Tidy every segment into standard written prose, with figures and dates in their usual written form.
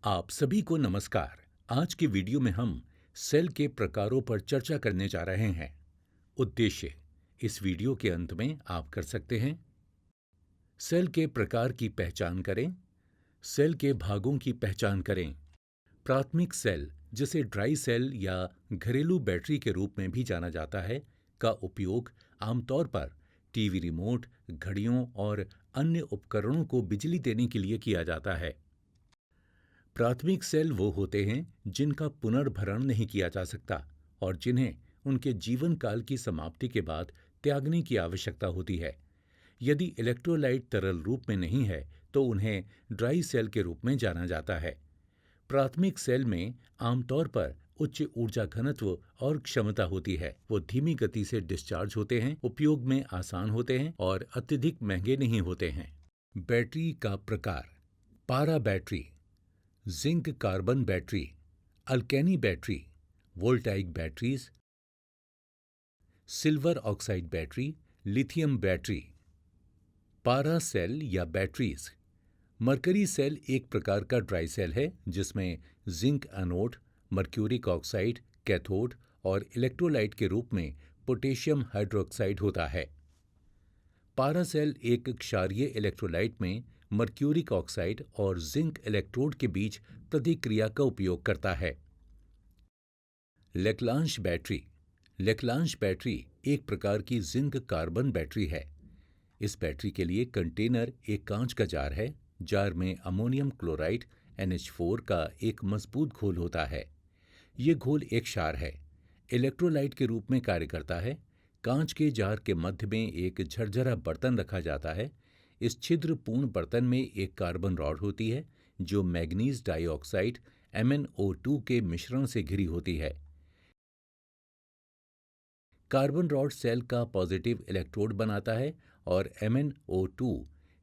आप सभी को नमस्कार। आज की वीडियो में हम सेल के प्रकारों पर चर्चा करने जा रहे हैं। उद्देश्य, इस वीडियो के अंत में आप कर सकते हैं: सेल के प्रकार की पहचान करें, सेल के भागों की पहचान करें, प्राथमिक सेल जिसे ड्राई सेल या घरेलू बैटरी के रूप में भी जाना जाता है का उपयोग आमतौर पर टीवी रिमोट, घड़ियों और अन्य उपकरणों को बिजली देने के लिए किया जाता है। प्राथमिक सेल वो होते हैं जिनका पुनर्भरण नहीं किया जा सकता और जिन्हें उनके जीवन काल की समाप्ति के बाद त्यागने की आवश्यकता होती है। यदि इलेक्ट्रोलाइट तरल रूप में नहीं है तो उन्हें ड्राई सेल के रूप में जाना जाता है। प्राथमिक सेल में आमतौर पर उच्च ऊर्जा घनत्व और क्षमता होती है। वो धीमी गति से डिस्चार्ज होते हैं, उपयोग में आसान होते हैं और अत्यधिक महंगे नहीं होते हैं। बैटरी का प्रकार: पारा बैटरी, जिंक कार्बन बैटरी, अल्केनी battery, voltaic batteries, silver oxide battery, lithium battery. पारा सेल या बैटरीज: मरकरी सेल एक प्रकार का ड्राई सेल है जिसमें zinc anode, mercuric oxide cathode और इलेक्ट्रोलाइट के रूप में पोटेशियम हाइड्रोक्साइड होता है। पारा सेल एक क्षारीय इलेक्ट्रोलाइट में मर्क्यूरिक ऑक्साइड और जिंक इलेक्ट्रोड के बीच प्रतिक्रिया का उपयोग करता है। लेक्लांश बैटरी: लेक्लांश बैटरी एक प्रकार की जिंक कार्बन बैटरी है। इस बैटरी के लिए कंटेनर एक कांच का जार है। जार में अमोनियम क्लोराइड NH4 का एक मजबूत घोल होता है। ये घोल एक क्षार है, इलेक्ट्रोलाइट के रूप में कार्य करता है। कांच के जार के मध्य में एक झरझरा बर्तन रखा जाता है। इस छिद्रपूर्ण बर्तन में एक कार्बन रॉड होती है जो मैग्नीज डाइऑक्साइड MnO2 के मिश्रण से घिरी होती है। कार्बन रॉड सेल का पॉजिटिव इलेक्ट्रोड बनाता है और MnO2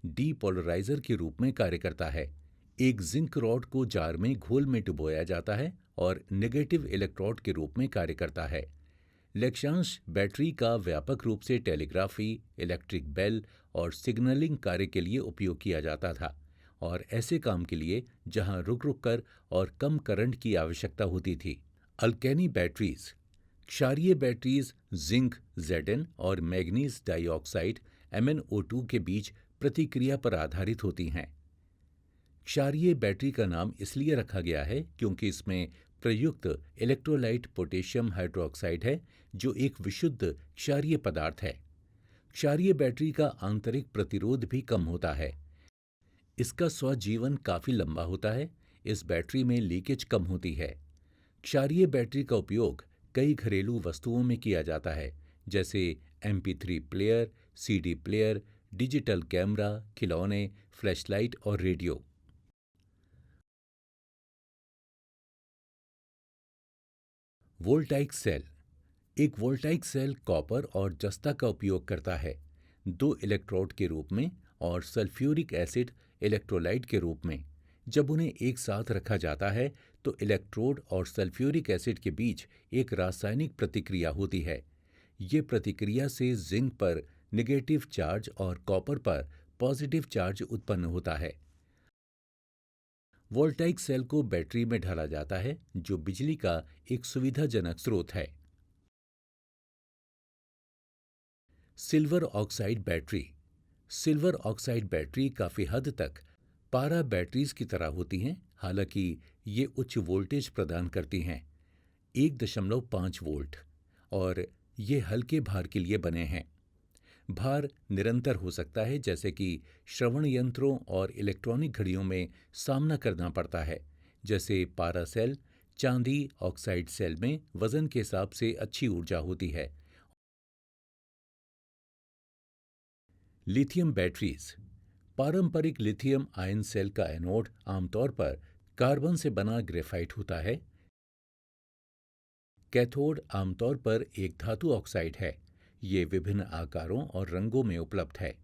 डीपोलराइजर के रूप में कार्य करता है। एक जिंक रॉड को जार में घोल में डुबोया जाता है और नेगेटिव इलेक्ट्रोड के रूप में कार्य करता है। लेक्लांश बैटरी का व्यापक रूप से टेलीग्राफी, इलेक्ट्रिक बेल और सिग्नलिंग कार्य के लिए उपयोग किया जाता था और ऐसे काम के लिए जहां रुक रुक कर और कम करंट की आवश्यकता होती थी। अल्केनी बैटरीज: क्षारीय बैटरीज जिंक Zn और मैग्नीज डाइऑक्साइड MnO2 के बीच प्रतिक्रिया पर आधारित होती हैं। क्षारीय बैटरी का नाम इसलिए रखा गया है क्योंकि इसमें प्रयुक्त इलेक्ट्रोलाइट पोटेशियम हाइड्रोक्साइड है जो एक विशुद्ध क्षारीय पदार्थ है। क्षारीय बैटरी का आंतरिक प्रतिरोध भी कम होता है। इसका स्वजीवन काफी लंबा होता है। इस बैटरी में लीकेज कम होती है। क्षारीय बैटरी का उपयोग कई घरेलू वस्तुओं में किया जाता है जैसे MP3 player, CD player, digital camera, खिलौने, फ्लैशलाइट और रेडियो। वोल्टाइक सेल: एक वोल्टाइक सेल कॉपर और जस्ता का उपयोग करता है, दो इलेक्ट्रोड के रूप में और सल्फ्यूरिक एसिड इलेक्ट्रोलाइट के रूप में। जब उन्हें एक साथ रखा जाता है तो इलेक्ट्रोड और सल्फ्यूरिक एसिड के बीच एक रासायनिक प्रतिक्रिया होती है। ये प्रतिक्रिया से जिंक पर नेगेटिव चार्ज और कॉपर पर पॉजिटिव चार्ज उत्पन्न होता है। वोल्टाइक सेल को बैटरी में ढाला जाता है जो बिजली का एक सुविधाजनक स्रोत है। Silver oxide battery: silver oxide battery काफ़ी हद तक पारा बैटरीज की तरह होती हैं, हालांकि ये उच्च वोल्टेज प्रदान करती हैं, 1.5 वोल्ट, और ये हल्के भार के लिए बने हैं। भार निरंतर हो सकता है जैसे कि श्रवण यंत्रों और इलेक्ट्रॉनिक घड़ियों में सामना करना पड़ता है। जैसे पारा सेल, चांदी ऑक्साइड सेल में वजन के हिसाब से अच्छी ऊर्जा होती है। लिथियम बैटरीज: पारंपरिक लिथियम आयन सेल का एनोड आमतौर पर कार्बन से बना ग्रेफाइट होता है। कैथोड आमतौर पर एक धातु ऑक्साइड है। ये विभिन्न आकारों और रंगों में उपलब्ध है।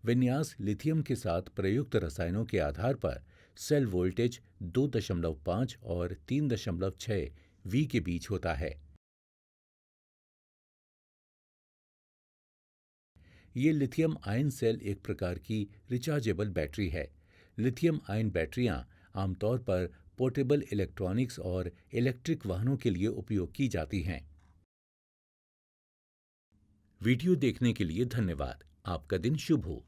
विन्यास लिथियम के साथ प्रयुक्त रसायनों के आधार पर सेल वोल्टेज 2.5 और 3.6 V के बीच होता है। ये लिथियम आयन सेल एक प्रकार की रिचार्जेबल बैटरी है। लिथियम आयन बैटरियां आमतौर पर पोर्टेबल इलेक्ट्रॉनिक्स और इलेक्ट्रिक वाहनों के लिए उपयोग की जाती हैं। वीडियो देखने के लिए धन्यवाद। आपका दिन शुभ हो।